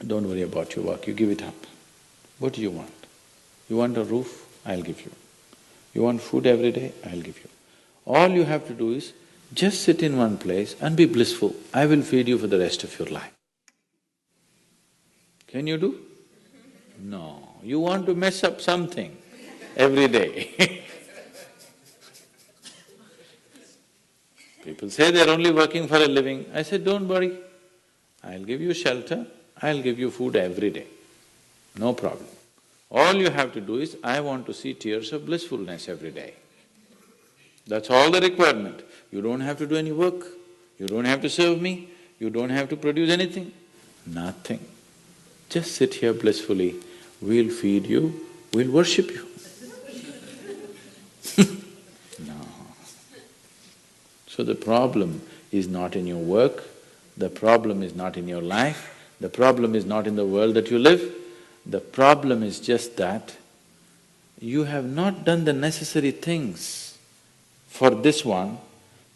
Don't worry about your work, you give it up. What do you want? You want a roof? I'll give you. You want food every day? I'll give you. All you have to do is just sit in one place and be blissful. I will feed you for the rest of your life. Can you do? No, you want to mess up something every day. People say they're only working for a living. I said, don't worry, I'll give you shelter, I'll give you food every day, no problem. All you have to do is, I want to see tears of blissfulness every day. That's all the requirement. You don't have to do any work, you don't have to serve me, you don't have to produce anything, nothing. Just sit here blissfully, we'll feed you, we'll worship you. No. So the problem is not in your work, the problem is not in your life, the problem is not in the world that you live, the problem is just that you have not done the necessary things for this one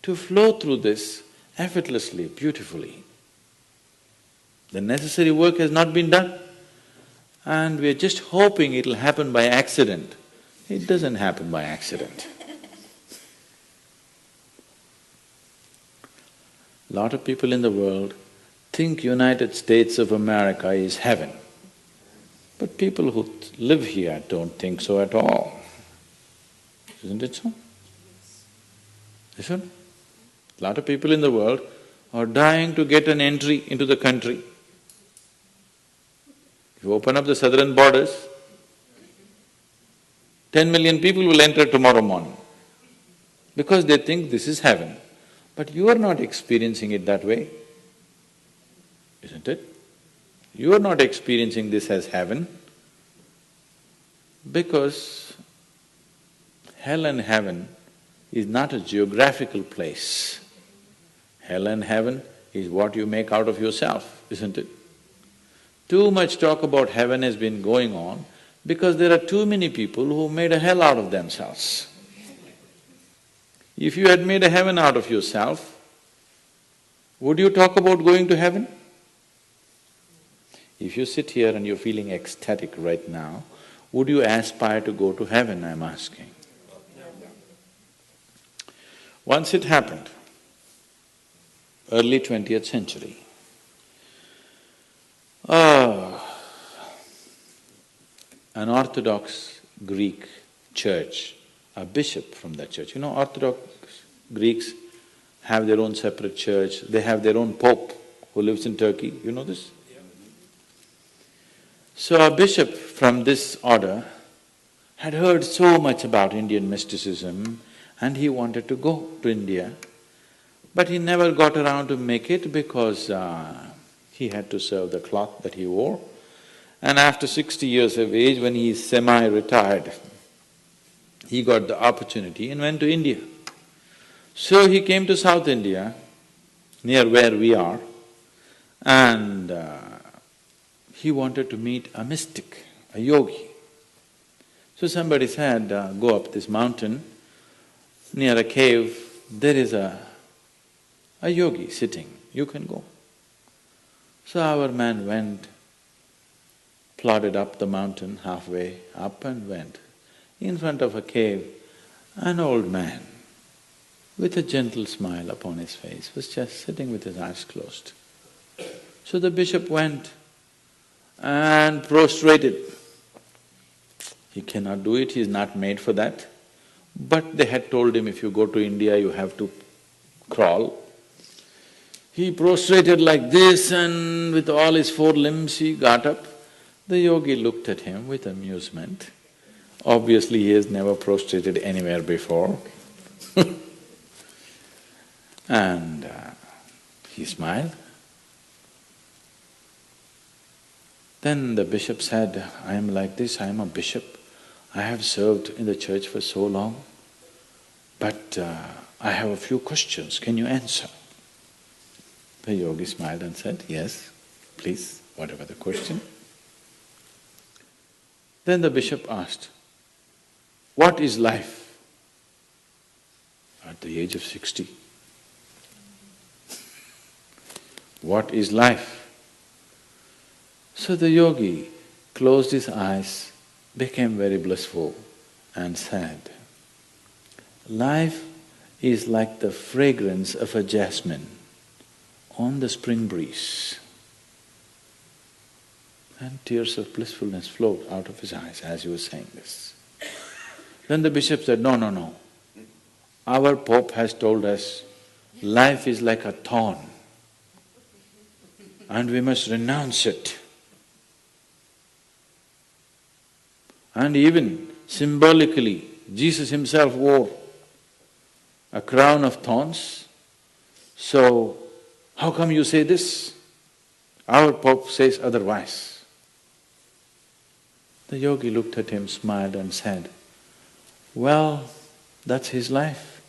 to flow through this effortlessly, beautifully. The necessary work has not been done and we're just hoping it'll happen by accident. It doesn't happen by accident. Lot of people in the world think United States of America is heaven. But people who live here don't think so at all. Isn't it so? Isn't it? Lot of people in the world are dying to get an entry into the country. If you open up the southern borders, 10 million people will enter tomorrow morning because they think this is heaven. But you are not experiencing it that way, isn't it? You are not experiencing this as heaven because hell and heaven is not a geographical place. Hell and heaven is what you make out of yourself, isn't it? Too much talk about heaven has been going on because there are too many people who made a hell out of themselves. If you had made a heaven out of yourself, would you talk about going to heaven? If you sit here and you're feeling ecstatic right now, would you aspire to go to heaven, I'm asking? Once it happened, early 20th century, an Orthodox Greek church, a bishop from that church, you know, Orthodox Greeks have their own separate church, they have their own pope who lives in Turkey, you know this? So a bishop from this order had heard so much about Indian mysticism and he wanted to go to India, but he never got around to make it because he had to serve the cloth that he wore. And after 60 years of age, when he is semi-retired, he got the opportunity and went to India. So he came to South India, near where we are, and he wanted to meet a mystic, a yogi. So somebody said, go up this mountain, near a cave, there is a yogi sitting, you can go. So our man went, plodded up the mountain, halfway up and went. In front of a cave, an old man with a gentle smile upon his face was just sitting with his eyes closed. So the bishop went and prostrated. He cannot do it, he is not made for that. But they had told him, if you go to India, you have to crawl. He prostrated like this and with all his four limbs he got up. The yogi looked at him with amusement. Obviously he has never prostrated anywhere before. And he smiled. Then the bishop said, I am like this, I am a bishop. I have served in the church for so long, but I have a few questions, can you answer? The yogi smiled and said, yes, please, whatever the question. Then the bishop asked, what is life? At the age of 60. What is life? So the yogi closed his eyes, became very blissful and said, life is like the fragrance of a jasmine on the spring breeze. And tears of blissfulness flowed out of his eyes as he was saying this. Then the bishop said, no, no, no. Our Pope has told us life is like a thorn and we must renounce it. And even symbolically, Jesus himself wore a crown of thorns. So, how come you say this? Our Pope says otherwise. The yogi looked at him, smiled and said, well, that's his life.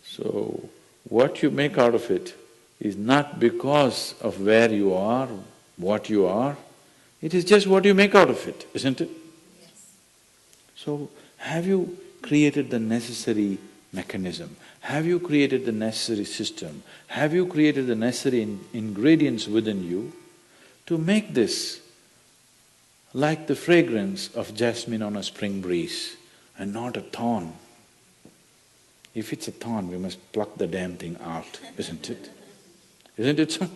So, what you make out of it is not because of where you are, what you are, it is just what you make out of it, isn't it? Yes. So, have you created the necessary mechanism? Have you created the necessary system? Have you created the necessary ingredients within you to make this like the fragrance of jasmine on a spring breeze and not a thorn? If it's a thorn, we must pluck the damn thing out, isn't it? Isn't it so?